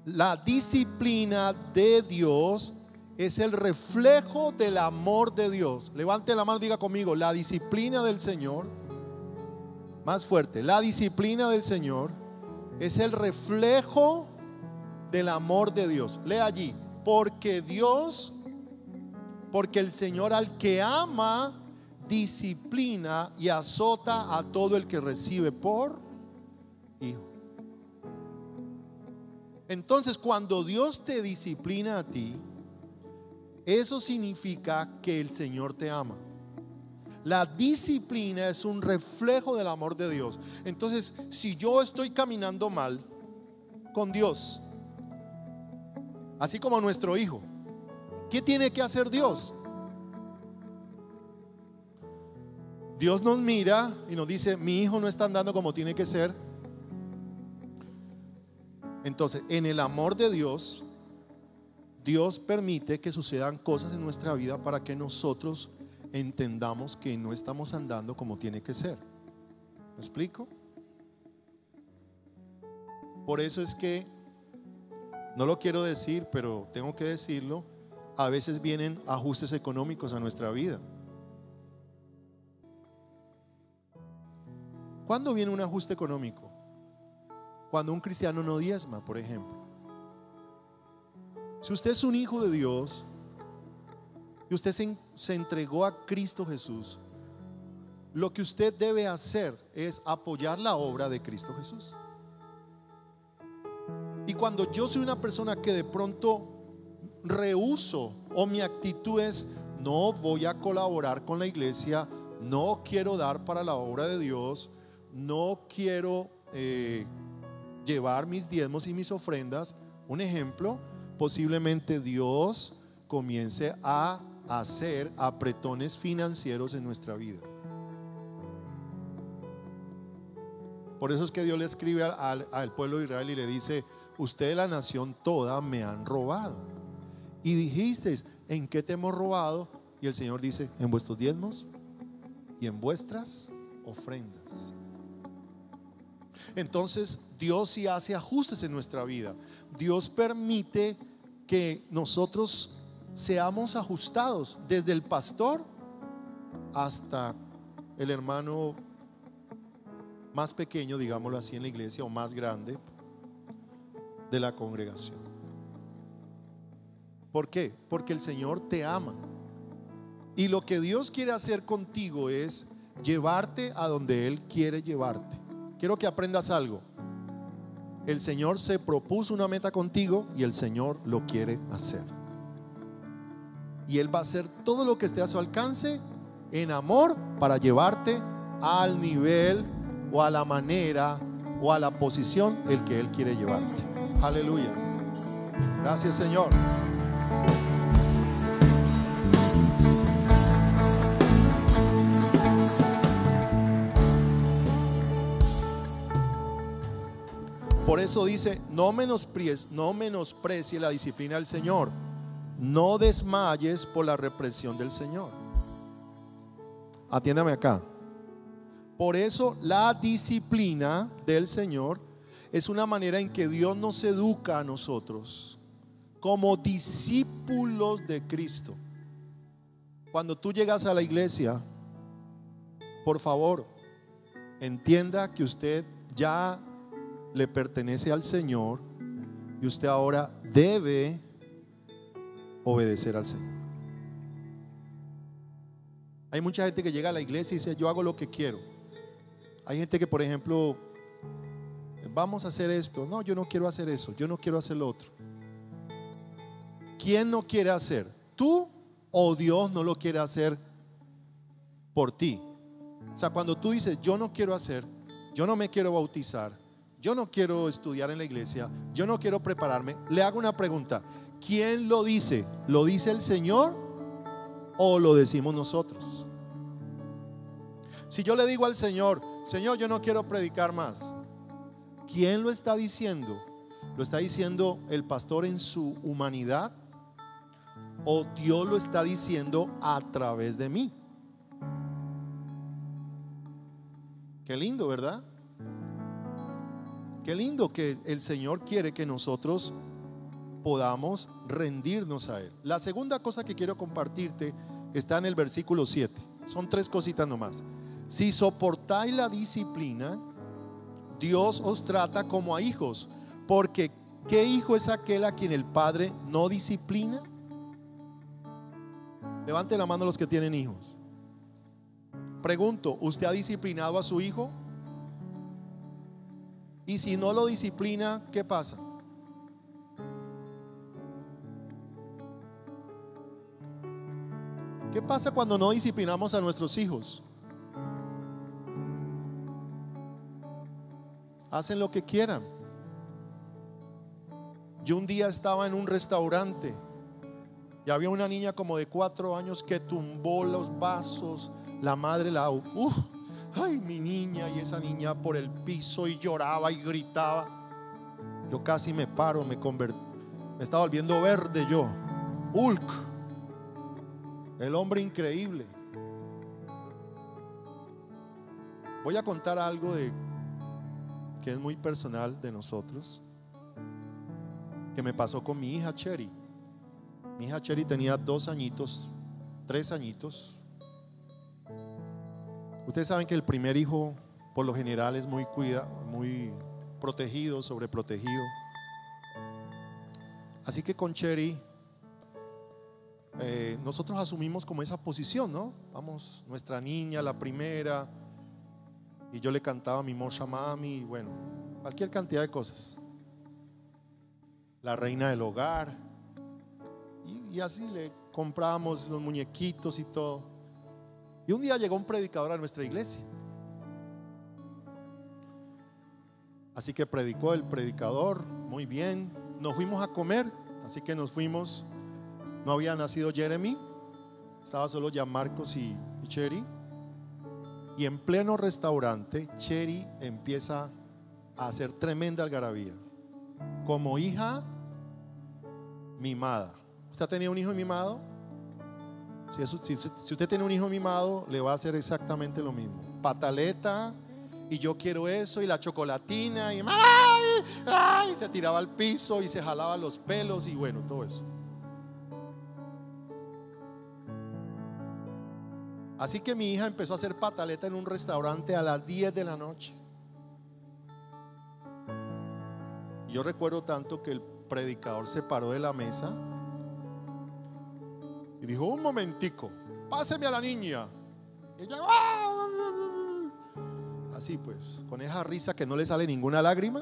Speaker 1: La disciplina de Dios es el reflejo del amor de Dios. Levante la mano y diga conmigo: la disciplina del Señor. Más fuerte: la disciplina del Señor es el reflejo del amor de Dios. Lea allí: porque el Señor al que ama disciplina y azota a todo el que recibe por hijo. Entonces cuando Dios te disciplina a ti, eso significa que el Señor te ama. La disciplina es un reflejo del amor de Dios. Entonces, si yo estoy caminando mal con Dios, así como nuestro hijo, ¿qué tiene que hacer Dios? Dios nos mira y nos dice: mi hijo no está andando como tiene que ser. Entonces, en el amor de Dios, Dios permite que sucedan cosas en nuestra vida para que nosotros entendamos que no estamos andando como tiene que ser. ¿Me explico? Por eso es que, no lo quiero decir, pero tengo que decirlo, a veces vienen ajustes económicos a nuestra vida. ¿Cuándo viene un ajuste económico? Cuando un cristiano no diezma, por ejemplo. Si usted es un hijo de Dios y usted se entregó a Cristo Jesús, lo que usted debe hacer es apoyar la obra de Cristo Jesús. Y cuando yo soy una persona que de pronto rehúso, o mi actitud es: no voy a colaborar con la iglesia, no quiero dar para la obra de Dios, no quiero llevar mis diezmos y mis ofrendas, un ejemplo, posiblemente Dios comience a hacer apretones financieros en nuestra vida. Por eso es que Dios le escribe al pueblo de Israel y le dice: ustedes, la nación toda, me han robado. Y dijisteis: ¿en qué te hemos robado? Y el Señor dice: en vuestros diezmos y en vuestras ofrendas. Entonces Dios sí hace ajustes en nuestra vida. Dios permite que nosotros seamos ajustados, desde el pastor hasta el hermano más pequeño, digámoslo así, en la iglesia, o más grande de la congregación. ¿Por qué? Porque el Señor te ama. Y lo que Dios quiere hacer contigo es llevarte a donde Él quiere llevarte. Quiero que aprendas algo. El Señor se propuso una meta contigo y el Señor lo quiere hacer. Y Él va a hacer todo lo que esté a su alcance en amor para llevarte al nivel o a la manera o a la posición el que Él quiere llevarte. Aleluya. Gracias, Señor. Por eso dice: no menosprecie la disciplina del Señor, no desmayes por la represión del Señor. Atiéndame acá. Por eso la disciplina del Señor es una manera en que Dios nos educa a nosotros como discípulos de Cristo. Cuando tú llegas a la iglesia, por favor, entienda que usted ya le pertenece al Señor y usted ahora debe obedecer al Señor. Hay mucha gente que llega a la iglesia y dice: yo hago lo que quiero. Hay gente que, por ejemplo, vamos a hacer esto. No, yo no quiero hacer eso, yo no quiero hacer lo otro. ¿Quién no quiere hacer? ¿Tú o Dios no lo quiere hacer por ti? O sea, cuando tú dices: yo no quiero hacer, yo no me quiero bautizar, yo no quiero estudiar en la iglesia, yo no quiero prepararme, le hago una pregunta: ¿quién lo dice? ¿Lo dice el Señor o lo decimos nosotros? Si yo le digo al Señor: Señor, yo no quiero predicar más, ¿quién lo está diciendo? ¿Lo está diciendo el pastor en su humanidad o Dios lo está diciendo a través de mí? Qué lindo, ¿verdad? Qué lindo que el Señor quiere que nosotros podamos rendirnos a Él. La segunda cosa que quiero compartirte está en el versículo 7. Son 3 cositas nomás. Si soportáis la disciplina, Dios os trata como a hijos, porque ¿qué hijo es aquel a quien el padre no disciplina? Levante la mano los que tienen hijos. Pregunto: ¿usted ha disciplinado a su hijo? Y si no lo disciplina, ¿qué pasa? ¿Qué pasa cuando no disciplinamos a nuestros hijos? Hacen lo que quieran. Yo un día estaba en un restaurante y había una niña como de 4 años que tumbó los vasos. La madre ay, mi niña, y esa niña por el piso y lloraba y gritaba. Yo casi me paro, me estaba volviendo verde yo. Hulk, el hombre increíble. Voy a contar algo que es muy personal de nosotros, que me pasó con mi hija Cherry. Mi hija Cherry tenía 2 añitos, 3 añitos. Ustedes saben que el primer hijo por lo general es muy muy protegido, sobreprotegido. Así que con Cherry nosotros asumimos como esa posición, ¿no? Vamos, nuestra niña, la primera, y yo le cantaba mi Mosha Mami, y bueno, cualquier cantidad de cosas. La reina del hogar, y así le comprábamos los muñequitos y todo. Y un día llegó un predicador a nuestra iglesia. Así que predicó el predicador, muy bien. Nos fuimos a comer, así que nos fuimos. No había nacido Jeremy, estaba solo ya Marcos y Cherry. Y en pleno restaurante, Cherry empieza a hacer tremenda algarabía, como hija mimada. ¿Usted ha tenido un hijo mimado? Si usted tiene un hijo mimado, le va a hacer exactamente lo mismo. Pataleta, y yo quiero eso, y la chocolatina, y ¡ay! ¡Ay! Se tiraba al piso y se jalaba los pelos, y bueno, todo eso. Así que mi hija empezó a hacer pataleta en un restaurante a las 10 de la noche. Y yo recuerdo tanto que el predicador se paró de la mesa y dijo: un momentico, páseme a la niña. Y ella, así pues, con esa risa que no le sale ninguna lágrima.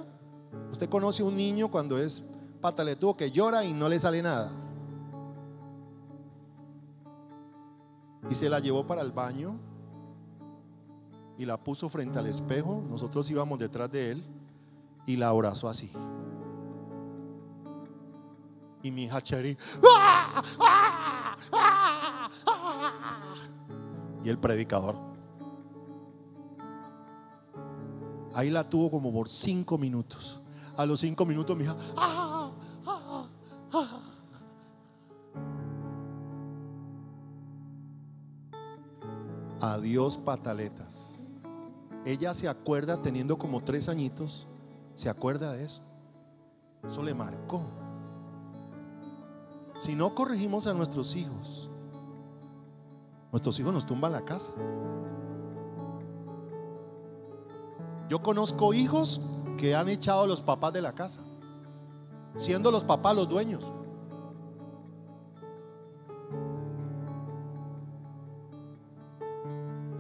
Speaker 1: Usted conoce a un niño cuando es pataletudo que llora y no le sale nada. Y se la llevó para el baño y la puso frente al espejo. Nosotros íbamos detrás de él y la abrazó así. Y mi hija Cherry, ¡ah! ¡Ah! ¡Ah! ¡Ah! Y el predicador ahí la tuvo como por 5 minutos. A los 5 minutos mi hija, ¡ah! ¡Ah! ¡Ah! Adiós pataletas. Ella se acuerda, teniendo como 3 añitos, se acuerda de eso. Eso le marcó. Si no corregimos a nuestros hijos nos tumban la casa. Yo conozco hijos que han echado a los papás de la casa, siendo los papás los dueños.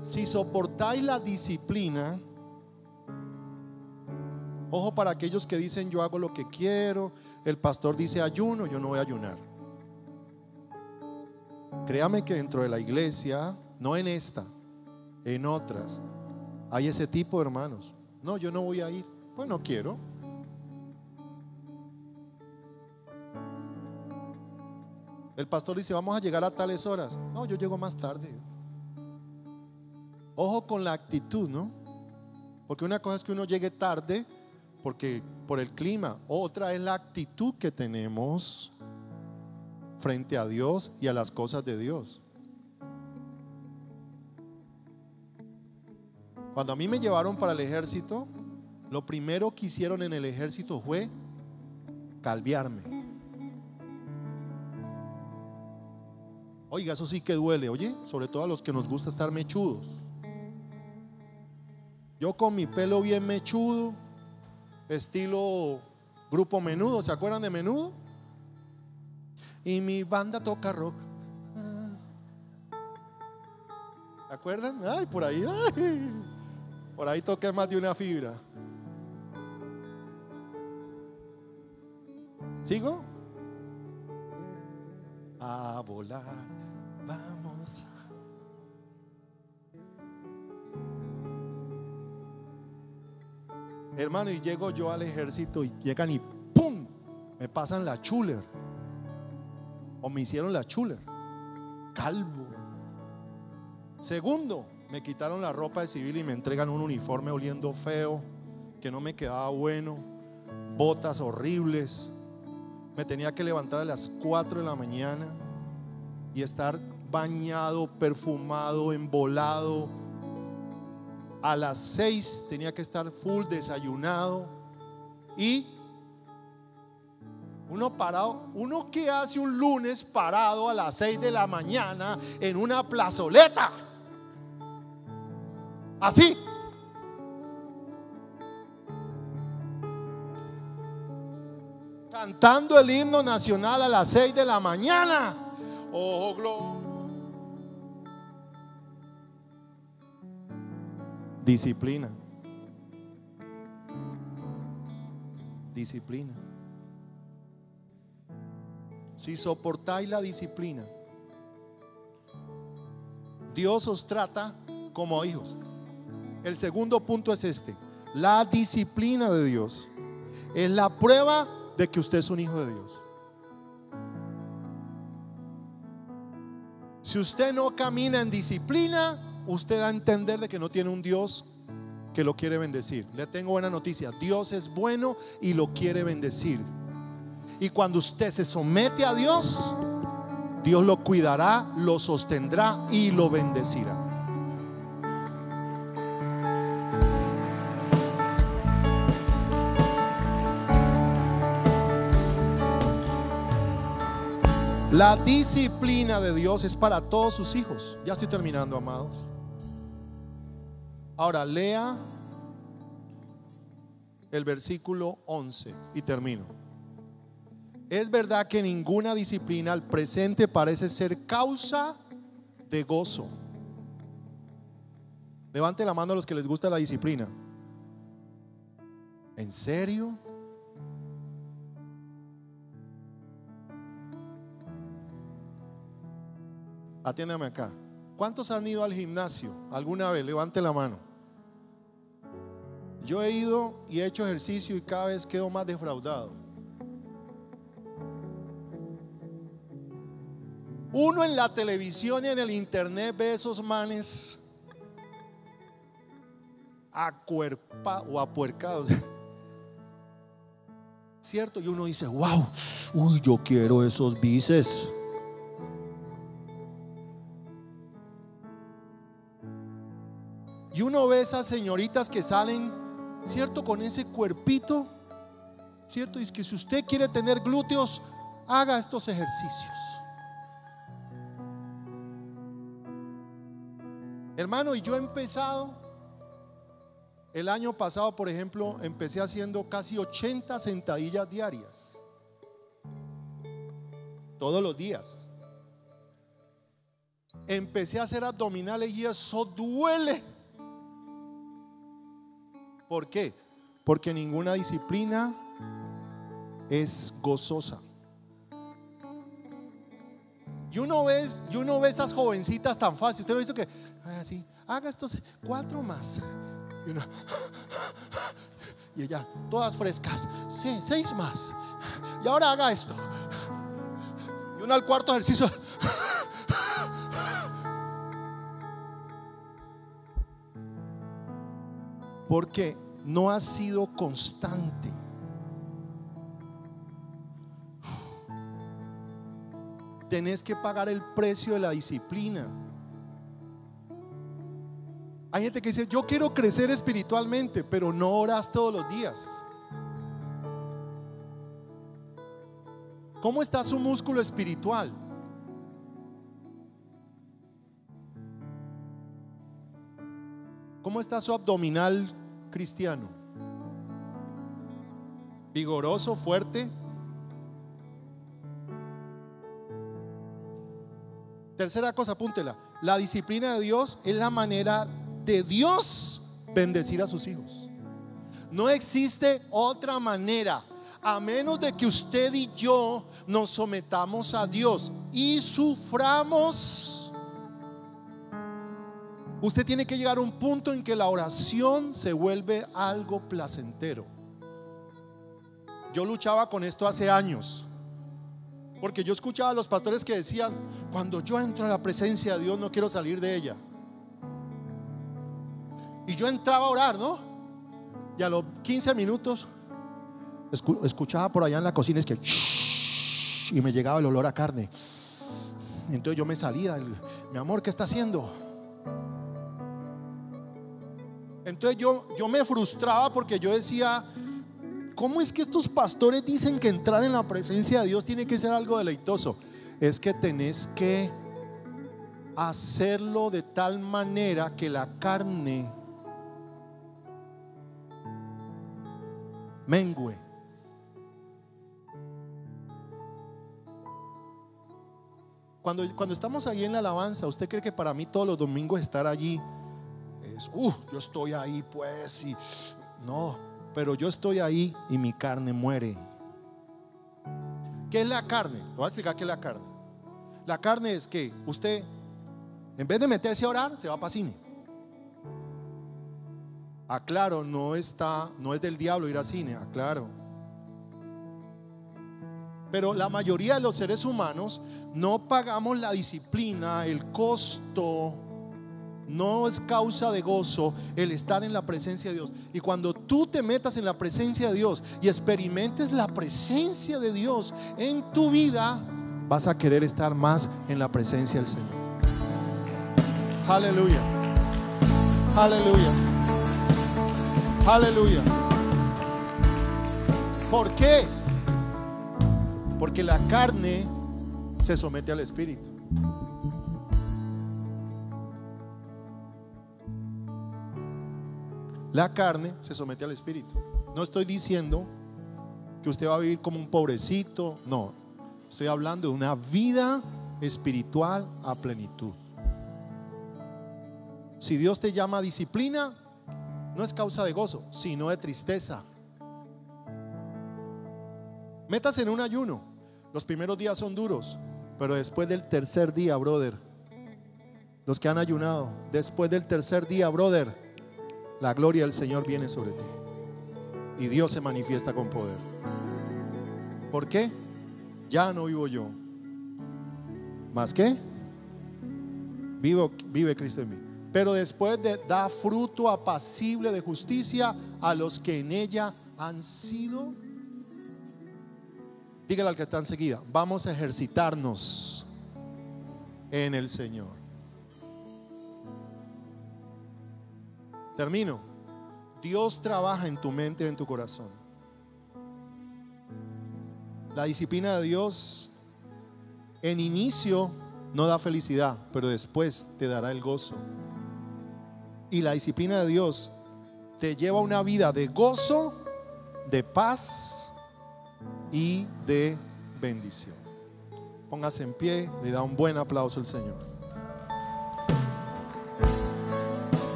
Speaker 1: Si soportáis la disciplina, ojo para aquellos que dicen yo hago lo que quiero, el pastor dice ayuno, yo no voy a ayunar. Créame que dentro de la iglesia, no en esta, en otras, hay ese tipo de hermanos. No, yo no voy a ir, pues no quiero. El pastor dice vamos a llegar a tales horas. No, yo llego más tarde. Ojo con la actitud, ¿no? Porque una cosa es que uno llegue tarde porque por el clima, otra es la actitud que tenemos frente a Dios y a las cosas de Dios. Cuando a mí me llevaron para el ejército, lo primero que hicieron en el ejército fue calviarme. Oiga, eso sí que duele, oye, sobre todo a los que nos gusta estar mechudos. Yo con mi pelo bien mechudo, estilo Grupo Menudo, ¿se acuerdan de Menudo? Y mi banda toca rock. ¿Se acuerdan? Ay, por ahí, por ahí toqué más de una fibra. ¿Sigo? A volar, vamos. Hermano, y llego yo al ejército y llegan y ¡pum! Me pasan la chuler. O me hicieron la chuler. Calvo. Segundo, me quitaron la ropa de civil y me entregan un uniforme oliendo feo, que no me quedaba bueno, botas horribles. Me tenía que levantar a las 4 de la mañana y estar bañado, perfumado, embolado. A las 6 tenía que estar full desayunado. Y uno parado, uno que hace un lunes parado a las 6 de la mañana en una plazoleta, así, cantando el himno nacional a las 6 de la mañana. Oh, gloria. Disciplina. Disciplina. Si soportáis la disciplina, Dios os trata como hijos. El segundo punto es este: la disciplina de Dios es la prueba de que usted es un hijo de Dios. Si usted no camina en disciplina, usted da a entender de que no tiene un Dios que lo quiere bendecir. Le tengo buena noticia: Dios es bueno y lo quiere bendecir. Y cuando usted se somete a Dios, Dios lo cuidará, lo sostendrá y lo bendecirá. La disciplina de Dios es para todos sus hijos. Ya estoy terminando, amados. Ahora lea el versículo 11 y termino. Es verdad que ninguna disciplina al presente parece ser causa de gozo. Levante la mano a los que les gusta la disciplina. ¿En serio? Atiéndame acá. ¿Cuántos han ido al gimnasio alguna vez? Levante la mano. Yo he ido y he hecho ejercicio y cada vez quedo más defraudado. Uno en la televisión y en el internet ve esos manes apuercados, ¿cierto? Y uno dice: wow, uy, yo quiero esos bíceps. Y uno ve esas señoritas que salen, ¿cierto? Con ese cuerpito, ¿cierto? Y es que si usted quiere tener glúteos, haga estos ejercicios. Hermano, y yo he empezado el año pasado, por ejemplo, empecé haciendo casi 80 sentadillas diarias, todos los días. Empecé a hacer abdominales y eso duele. ¿Por qué? Porque ninguna disciplina es gozosa. Y uno ve esas jovencitas tan fácil. Usted lo ha visto que así, haga estos 4 más. Y uno, y ella, todas frescas. Sí, 6 más. Y ahora haga esto. Y uno al cuarto ejercicio. Porque no ha sido constante. Tenés que pagar el precio de la disciplina. Hay gente que dice: yo quiero crecer espiritualmente, pero no oras todos los días. ¿Cómo está su músculo espiritual? ¿Cómo está su abdominal cristiano? ¿Vigoroso, fuerte? Tercera cosa, apúntela. La disciplina de Dios es la manera de Dios bendecir a sus hijos. No existe otra manera, a menos de que usted y yo nos sometamos a Dios y suframos. Usted tiene que llegar a un punto en que la oración se vuelve algo placentero. Yo luchaba con esto hace años, porque yo escuchaba a los pastores que decían: cuando yo entro a la presencia de Dios no quiero salir de ella. Y yo entraba a orar, ¿no? Y a los 15 minutos escuchaba por allá en la cocina, es que y me llegaba el olor a carne. Entonces yo me salía: mi amor, ¿qué está haciendo? Entonces yo me frustraba, porque yo decía: ¿cómo es que estos pastores dicen que entrar en la presencia de Dios tiene que ser algo deleitoso? Es que tenés que hacerlo de tal manera que la carne mengue. Cuando estamos ahí en la alabanza, ¿usted cree que para mí todos los domingos estar allí es, yo estoy ahí pues y no, pero yo estoy ahí y mi carne muere? ¿Qué es la carne? Le voy a explicar qué es la carne. La carne es que usted, en vez de meterse a orar, se va para cine. Aclaro, no es del diablo ir a cine, aclaro. Pero la mayoría de los seres humanos no pagamos la disciplina, el costo. No es causa de gozo el estar en la presencia de Dios. Y cuando tú te metas en la presencia de Dios y experimentes la presencia de Dios en tu vida, vas a querer estar más en la presencia del Señor. Aleluya. Aleluya. Aleluya. ¿Por qué? Porque la carne se somete al espíritu. La carne se somete al espíritu. No estoy diciendo que usted va a vivir como un pobrecito. No, estoy hablando de una vida espiritual a plenitud. Si Dios te llama a disciplina, no es causa de gozo, sino de tristeza. Métase en un ayuno. Los primeros días son duros, pero después del tercer día, brother, los que han ayunado, después del tercer día, brother, la gloria del Señor viene sobre ti y Dios se manifiesta con poder. ¿Por qué? Ya no vivo yo, ¿más qué? Vive Cristo en mí. Pero después da fruto apacible de justicia a los que en ella han sido. Dígale al que está enseguida: vamos a ejercitarnos en el Señor. Termino. Dios trabaja en tu mente y en tu corazón. La disciplina de Dios en inicio no da felicidad, pero después te dará el gozo. Y la disciplina de Dios te lleva a una vida de gozo, de paz y de bendición. Póngase en pie, le da un buen aplauso al Señor.